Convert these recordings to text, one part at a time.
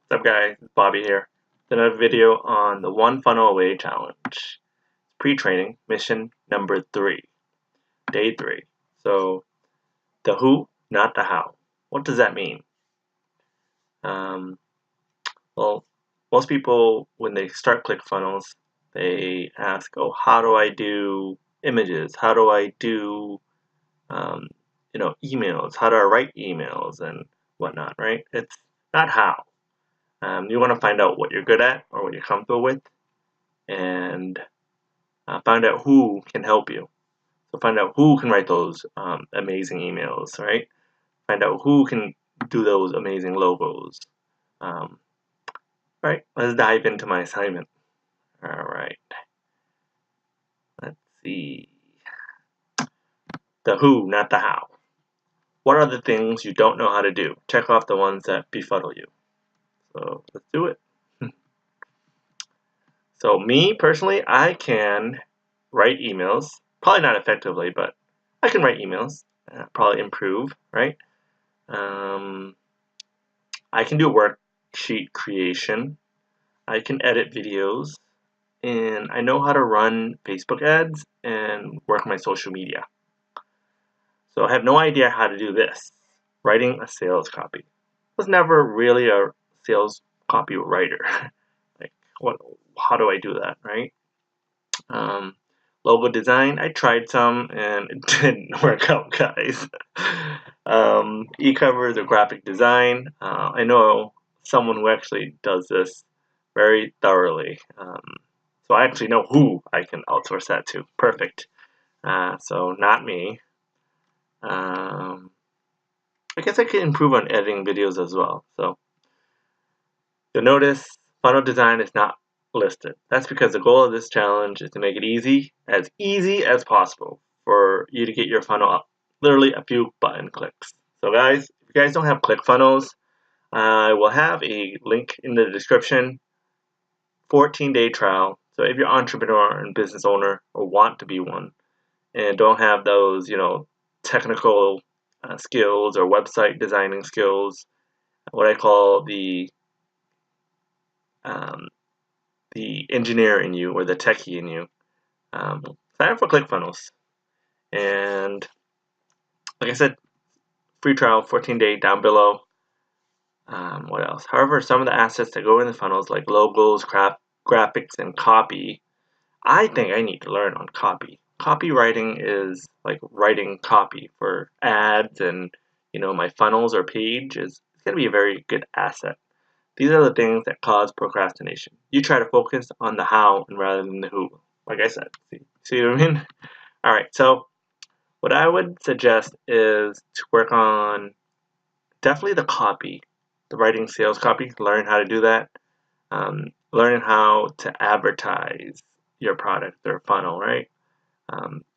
What's up guys, it's Bobby here. Another video on the One Funnel Away challenge. Pre-training, mission number 3, day 3. So, the who, not the how. What does that mean? Well, most people, when they start ClickFunnels, they ask, oh, how do I do images? How do I do, emails? How do I write emails and whatnot, right? It's not how. You want to find out what you're good at or what you're comfortable with, and find out who can help you. So find out who can write those amazing emails, right? Find out who can do those amazing logos. Right, let's dive into my assignment. All right, let's see. The who, not the how. What are the things you don't know how to do? Check off the ones that befuddle you. So let's do it. So me personally, I can write emails. Probably not effectively, but I can write emails. Probably improve, right? I can do worksheet creation. I can edit videos. And I know how to run Facebook ads and work my social media. So I have no idea how to do this. Writing a sales copy. I was never really a sales copy writer. Like, how do I do that, right? Logo design, I tried some and it didn't work out, guys. E-covers or graphic design, I know someone who actually does this very thoroughly. So I actually know who I can outsource that to. Perfect. So not me. I guess I can improve on editing videos as well. So you'll notice funnel design is not listed. That's because the goal of this challenge is to make it easy as possible for you to get your funnel up. Literally a few button clicks. So guys, if you guys don't have ClickFunnels, I will have a link in the description. 14-day trial. So if you're an entrepreneur and business owner or want to be one and don't have those, technical skills or website designing skills, what I call the engineer in you or the techie in you, sign up for ClickFunnels. And like I said, free trial, 14-day down below. What else? However, some of the assets that go in the funnels, like logos, graphics, and copy, I think I need to learn on copy. Copywriting is like writing copy for ads, and my funnels or page is going to be a very good asset. These are the things that cause procrastination. You try to focus on the how and rather than the who. Like I said, see what I mean? All right, so what I would suggest is to work on definitely the copy, the writing sales copy, learn how to do that. Learning how to advertise your product or funnel, right?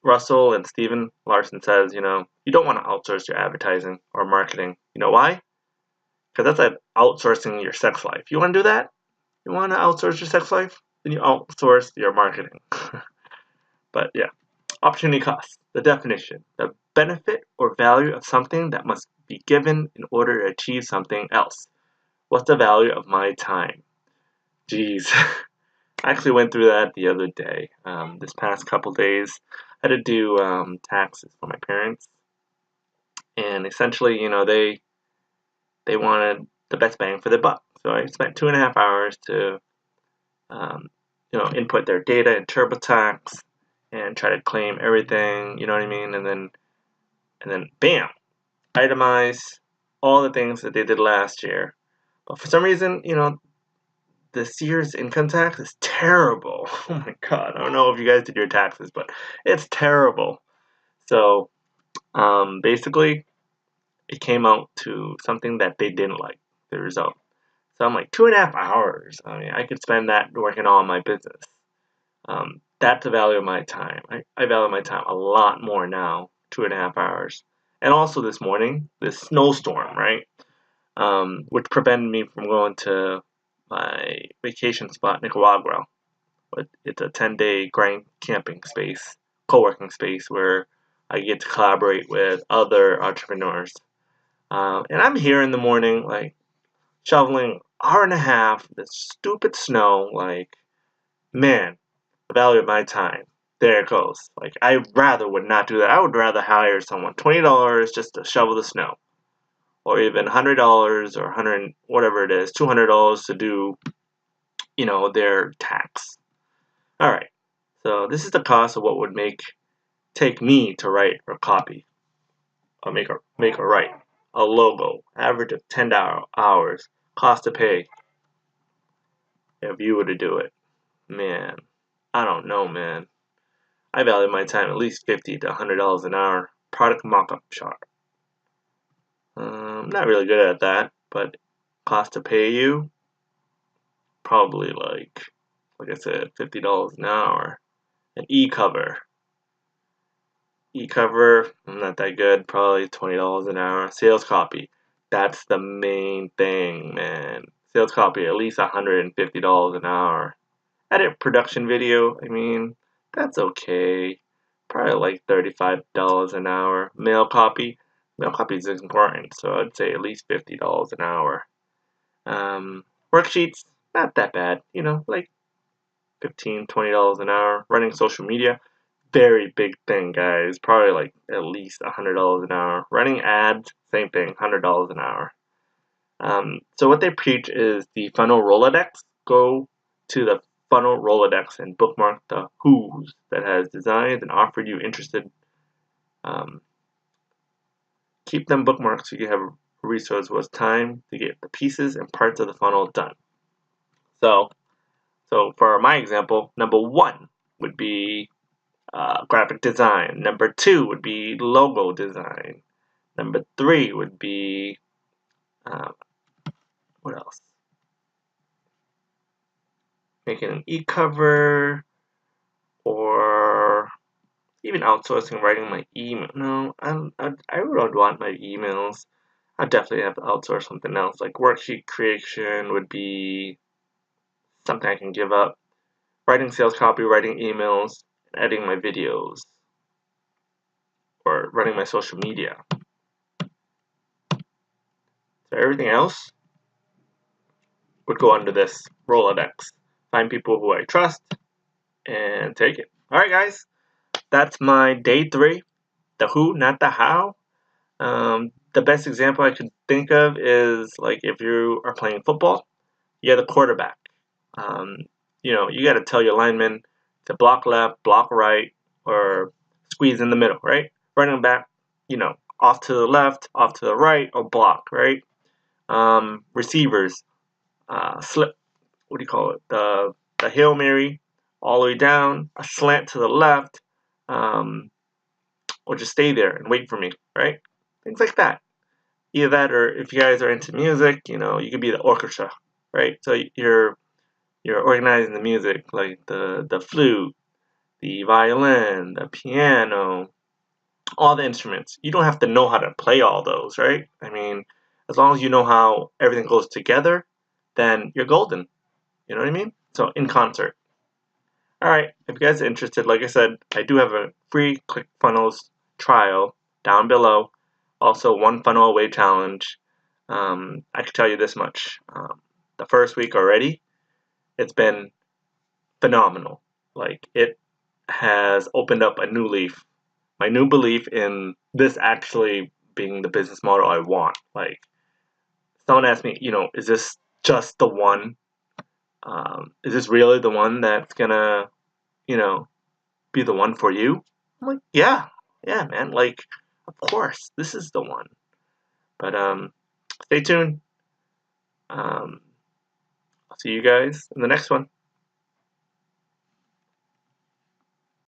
Russell and Steven Larson says, you don't want to outsource your advertising or marketing. You know why? Because that's like outsourcing your sex life. You want to do that? You want to outsource your sex life? Then you outsource your marketing. But yeah, opportunity cost, the definition, the benefit or value of something that must be given in order to achieve something else. What's the value of my time? Jeez. I actually went through that the other day. This past couple days, I had to do taxes for my parents, and essentially, they wanted the best bang for their buck. So I spent 2.5 hours to, input their data in TurboTax and try to claim everything. You know what I mean? And then, bam, itemize all the things that they did last year. But for some reason, this year's income tax is terrible. Oh my god, I don't know if you guys did your taxes, but it's terrible. So basically, it came out to something that they didn't like, the result. So I'm like, 2.5 hours. I mean, I could spend that working on my business. That's the value of my time. I value my time a lot more now, 2.5 hours. And also this morning, this snowstorm, right? Which prevented me from going to my vacation spot, Nicaragua. But it's a 10-day grind camping space, co-working space where I get to collaborate with other entrepreneurs. And I'm here in the morning, like shoveling hour and a half, this stupid snow, like, man, the value of my time. There it goes. Like, I rather would not do that. I would rather hire someone $20 just to shovel the snow, or even $100 or 100 whatever it is, $200 to do, their tax. All right. So this is the cost of what would take me to write or copy, or make or write a logo. Average of 10 hours. Cost to pay if you were to do it. Man, I don't know, man. I value my time at least $50 to $100 an hour. Product mock-up shot. Not really good at that, but cost to pay you, probably like I said, $50 an hour. An e-cover. E-cover, I'm not that good, probably $20 an hour. Sales copy, that's the main thing, man. Sales copy, at least $150 an hour. Edit production video, I mean, that's okay. Probably like $35 an hour. Mail copy is important, so I'd say at least $50 an hour. Worksheets, not that bad, like $15, $20 an hour. Running social media, very big thing, guys. Probably like at least $100 an hour. Running ads, same thing, $100 an hour. So what they preach is the funnel Rolodex. Go to the funnel Rolodex and bookmark the who's that has designed and offered you interested. Keep them bookmarked so you have a resource was time to get the pieces and parts of the funnel done. So for my example, number 1 would be graphic design. Number 2 would be logo design. Number 3 would be what else? Making an e-cover, or even outsourcing writing my email. No, I would want my emails. I definitely have to outsource something else. Like worksheet creation would be something I can give up. Writing sales copy, writing emails, editing my videos, or running my social media. So everything else would go under this Rolodex. Find people who I trust and take it. Alright guys, that's my day 3. The who, not the how. The best example I could think of is like if you are playing football, you're the quarterback. You got to tell your linemen to block left, block right, or squeeze in the middle, right? Running back, off to the left, off to the right, or block, right? Receivers, slip. What do you call it? The Hail Mary, all the way down, a slant to the left, or just stay there and wait for me, right? Things like that. Either that, or if you guys are into music, you could be the orchestra, right? So you're organizing the music, like the flute, the violin, the piano, all the instruments. You don't have to know how to play all those, right? I mean, as long as you know how everything goes together, then you're golden. You know what I mean? So in concert. Alright, if you guys are interested, like I said, I do have a free ClickFunnels trial down below. Also, One Funnel Away challenge. I can tell you this much. The first week already, it's been phenomenal. Like, it has opened up a new leaf. My new belief in this actually being the business model I want. Like, someone asked me, is this just the one? Is this really the one that's gonna, be the one for you? I'm like, yeah, man. Like, of course, this is the one. But stay tuned. I'll see you guys in the next one.